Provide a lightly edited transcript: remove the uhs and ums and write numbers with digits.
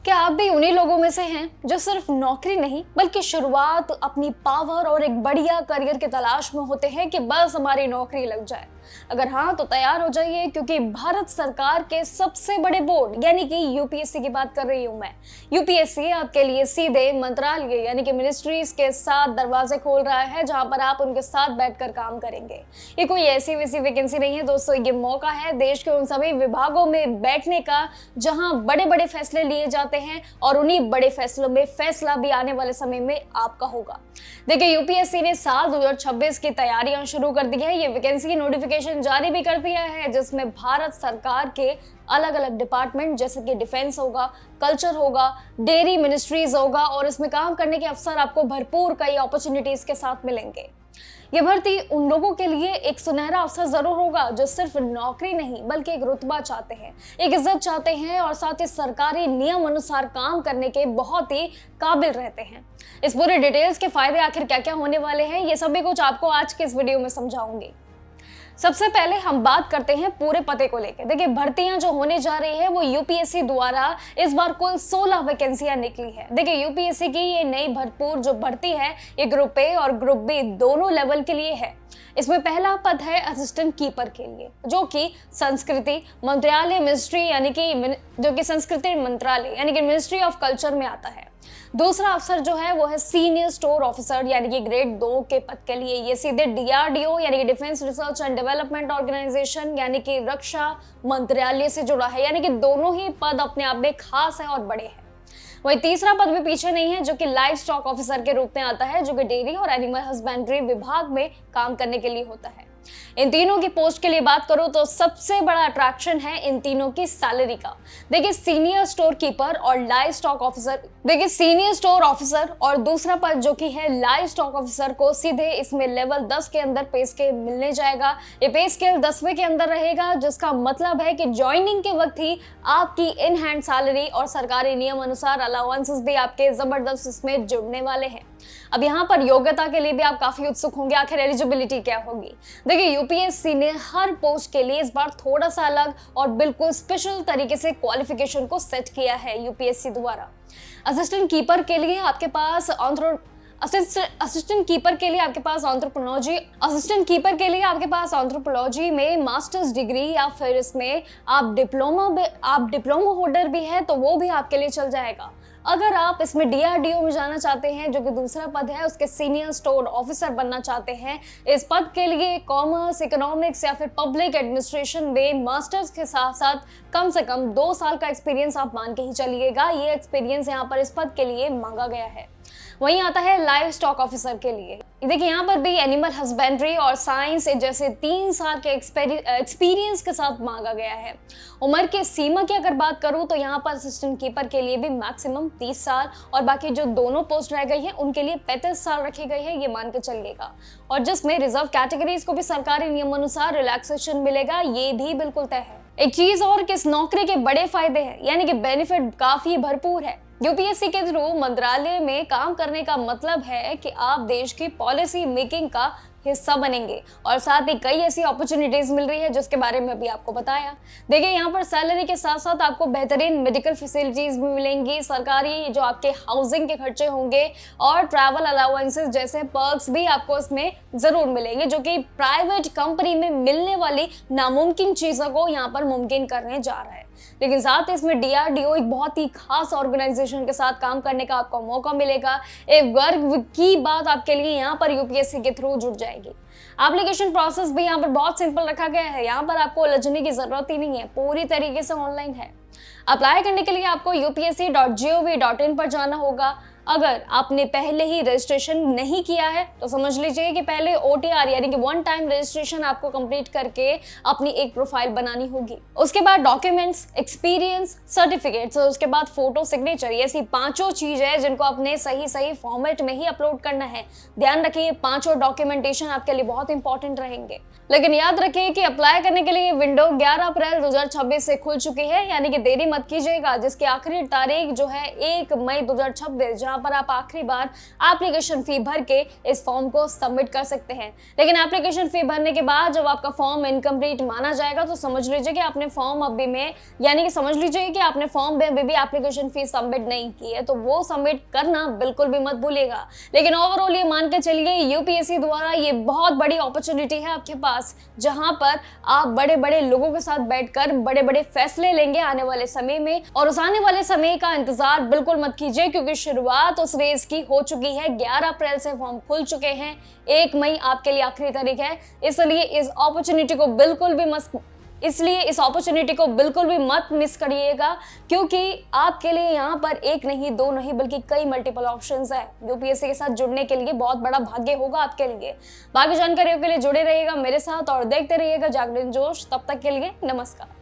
क्या आप भी उन्हीं लोगों में से हैं जो सिर्फ नौकरी नहीं बल्कि शुरुआत अपनी पावर और एक बढ़िया करियर की तलाश में होते हैं कि बस हमारी नौकरी लग जाए? अगर हाँ तो तैयार हो जाइए, क्योंकि भारत सरकार के सबसे बड़े बोर्ड यानी कि यूपीएससी की बात कर रही हूँ मैं। यूपीएससी आपके लिए सीधे मंत्रालय यानी कि मिनिस्ट्रीज के साथ दरवाजे खोल रहा है, जहां पर आप उनके साथ बैठकर काम करेंगे। ये कोई ऐसी वैसी वैकेंसी नहीं है दोस्तों, ये मौका है देश के उन सभी विभागों में बैठने का जहां बड़े बड़े फैसले लिए जाते हैं, और उन्हीं बड़े फैसलों में फैसला भी आने वाले समय में आपका होगा। देखिए, यूपीएससी ने साल 2026 की तैयारियां शुरू कर दी है। ये वैकेंसी की नोटिफिकेशन जारी भी कर दिया है, जिसमें भारत सरकार के अलग अलग डिपार्टमेंट जैसे कि डिफेंस होगा, कल्चर होगा, डेयरी मिनिस्ट्रीज होगा, और इसमें काम करने के अवसर आपको भरपूर कई अपॉर्चुनिटीज के साथ मिलेंगे। ये भर्ती उन लोगों के लिए एक सुनहरा अवसर जरूर होगा जो सिर्फ नौकरी नहीं बल्कि एक रुतबा चाहते हैं, एक इज्जत चाहते हैं, और साथ ही सरकारी नियम अनुसार काम करने के बहुत ही काबिल रहते हैं। इस पूरे डिटेल्स के फायदे आखिर क्या क्या होने वाले हैं, ये सभी कुछ आपको आज के इस वीडियो में समझाऊंगी। सबसे पहले हम बात करते हैं पूरे पते को लेकर। देखिए, भर्तियां जो होने जा रही है वो यूपीएससी द्वारा इस बार कुल 16 वैकेंसियां निकली है। देखिए, यूपीएससी की ये नई भरपूर जो भर्ती है ये ग्रुप ए और ग्रुप बी दोनों लेवल के लिए है। इसमें पहला पद है असिस्टेंट कीपर के लिए, जो कि संस्कृति मंत्रालय मिनिस्ट्री यानी कि संस्कृति मंत्रालय यानी कि मिनिस्ट्री ऑफ कल्चर में आता है। दूसरा अफसर जो है वो है सीनियर स्टोर ऑफिसर यानी कि ग्रेड 2 के पद के लिए। ये सीधे डीआरडीओ यानी कि defence research and development organisation यानी कि रक्षा मंत्रालय से जुड़ा है, यानी कि दोनों ही पद अपने आप में खास है और बड़े हैं। वही तीसरा पद भी पीछे नहीं है, जो कि लाइव स्टॉक ऑफिसर के रूप में आता है, जो कि डेयरी और एनिमल हस्बेंड्री विभाग में काम करने के लिए होता है। इन तीनों की पोस्ट के लिए बात करूं तो सबसे बड़ा अट्रैक्शन है इन तीनों की सैलरी का। देखिए, सीनियर स्टोर कीपर और लाइव स्टॉक ऑफिसर, देखिए सीनियर स्टोर ऑफिसर और दूसरा पद जो कि है लाइव स्टॉक ऑफिसर को सीधे इसमें लेवल 10 के अंदर पे स्केल मिलने जाएगा। ये पे स्केल 10वें के अंदर रहेगा, जिसका मतलब है कि ज्वाइनिंग के वक्त ही आपकी इन हैंड सैलरी और सरकारी नियम अनुसार अलाउंसेस भी आपके जबरदस्त इसमें जुड़ने वाले हैं। अब यहाँ पर योग्यता के लिए भी आप काफी उत्सुक होंगे, आखिर एलिजिबिलिटी क्या होगी। देखिए, यूपीएससी ने हर पोस्ट के लिए इस बार थोड़ा सा अलग और बिल्कुल स्पेशल तरीके से क्वालिफिकेशन को सेट किया है यूपीएससी द्वारा। असिस्टेंट कीपर के लिए आपके पास असिस्टेंट कीपर के लिए आपके पास एंथ्रोपोलॉजी में मास्टर्स डिग्री या फिर इसमें आप डिप्लोमा होल्डर भी है तो वो भी आपके लिए चल जाएगा। अगर आप इसमें डीआरडीओ में जाना चाहते हैं, जो कि दूसरा पद है, उसके सीनियर स्टोर ऑफिसर बनना चाहते हैं, इस पद के लिए कॉमर्स, इकोनॉमिक्स या फिर पब्लिक एडमिनिस्ट्रेशन में मास्टर्स के साथ साथ कम से कम 2 साल का एक्सपीरियंस आप मान के ही चलिएगा। ये एक्सपीरियंस यहाँ पर इस पद के लिए मांगा गया है। वहीं आता है लाइव स्टॉक ऑफिसर के लिए। देखिए, यहाँ पर भी एनिमल हस्बेंड्री और साइंस जैसे 3 साल के एक्सपीरियंस के साथ मांगा गया है। उम्र की सीमा की अगर बात करूँ तो यहाँ पर असिस्टेंट कीपर के लिए भी मैक्सिमम 30 साल और बाकी जो दोनों पोस्ट रह गई है उनके लिए 35 साल रखी गई है, ये मान के चलिएगा। और जिसमें रिजर्व कैटेगरीज को भी सरकारी नियम अनुसार रिलैक्सेशन मिलेगा, ये भी बिल्कुल तय है। एक चीज और कि इस नौकरी के बड़े फायदे हैं, यानी कि बेनिफिट काफी भरपूर है। यूपीएससी के थ्रू मंत्रालय में काम करने का मतलब है कि आप देश की पॉलिसी मेकिंग का हिस्सा बनेंगे, और साथ ही कई ऐसी अपॉर्चुनिटीज मिल रही है जिसके बारे में भी आपको बताया। देखिए, यहाँ पर सैलरी के साथ साथ आपको बेहतरीन मेडिकल फैसिलिटीज भी मिलेंगी, सरकारी जो आपके हाउसिंग के खर्चे होंगे और ट्रैवल अलाउंसेस जैसे पर्क्स भी आपको इसमें जरूर मिलेंगे, जो कि प्राइवेट कंपनी में मिलने वाली नामुमकिन चीजों को यहाँ पर मुमकिन करने जा रहा है। लेकिन साथ ही इसमें डीआरडीओ एक बहुत ही खास ऑर्गेनाइजेशन के साथ काम करने का आपको मौका मिलेगा। एक गर्व की बात आपके लिए यहाँ पर यूपीएससी के थ्रू जुड़ जाएगी। एप्लीकेशन प्रोसेस भी यहाँ पर बहुत सिंपल रखा गया है। यहाँ पर आपको उलझने की जरूरत ही नहीं है, पूरी तरीके से ऑनलाइन है। अप्लाई करने के लिए आपको upsc.gov.in पर जाना होगा। अगर आपने पहले ही रजिस्ट्रेशन नहीं किया है तो समझ लीजिए कि पहले OTR यानी कि 1 टाइम रजिस्ट्रेशन आपको कंप्लीट करके अपनी एक प्रोफाइल बनानी होगी। उसके बाद डॉक्यूमेंट्स, एक्सपीरियंस सर्टिफिकेट्स और उसके बाद फोटो, सिग्नेचर, ये ऐसी 5 चीजें हैं जिनको अपने सही फॉर्मेट में ही अपलोड करना है। ध्यान रखिए, 5 डॉक्यूमेंटेशन आपके लिए बहुत इंपॉर्टेंट रहेंगे। लेकिन याद रखिए कि अप्लाई करने के लिए विंडो 11 अप्रैल 2026 से खुल चुकी है, यानी कि देरी मत कीजिएगा, जिसकी आखिरी तारीख जो है 1 मई 2026 जहां जहां पर आप आखिरी बार एप्लीकेशन फी भर के इस फॉर्म को सबमिट कर सकते हैं। लेकिन एप्लीकेशन फी भरने के बाद जब आपका फॉर्म इनकम्प्लीट माना जाएगा तो समझ लीजिए कि आपने फॉर्म अभी में यानी कि समझ लीजिए कि आपने फॉर्म में अभी भी एप्लीकेशन फी सबमिट नहीं की है, तो वो सबमिट करना बिल्कुल भी मत भूलिएगा। लेकिन ओवरऑल ये मान के चलिए यूपीएससी द्वारा ये बहुत बड़ी अपॉर्चुनिटी है आपके पास, जहां पर आप बड़े बड़े लोगों के साथ बैठकर बड़े बड़े फैसले लेंगे आने वाले समय में। और उस आने वाले समय का इंतजार बिल्कुल मत कीजिए, क्योंकि शुरुआत उस रेस की हो चुकी है। 11 अप्रैल से फॉर्म खुल चुके हैं, 1 मई आपके लिए आखिरी तारीख है। इसलिए इस अपॉर्चुनिटी को बिल्कुल भी मत मिस करिएगा, क्योंकि आपके लिए यहाँ पर एक नहीं, दो नहीं, बल्कि कई मल्टीपल ऑप्शंस है। यूपीएससी के साथ जुड़ने के लिए बहुत बड़ा भाग्य होगा आपके लिए। बाकी जानकारियों के लिए जुड़े रहिएगा मेरे साथ और देखते रहिएगा जागरण जोश। तब तक के लिए नमस्कार।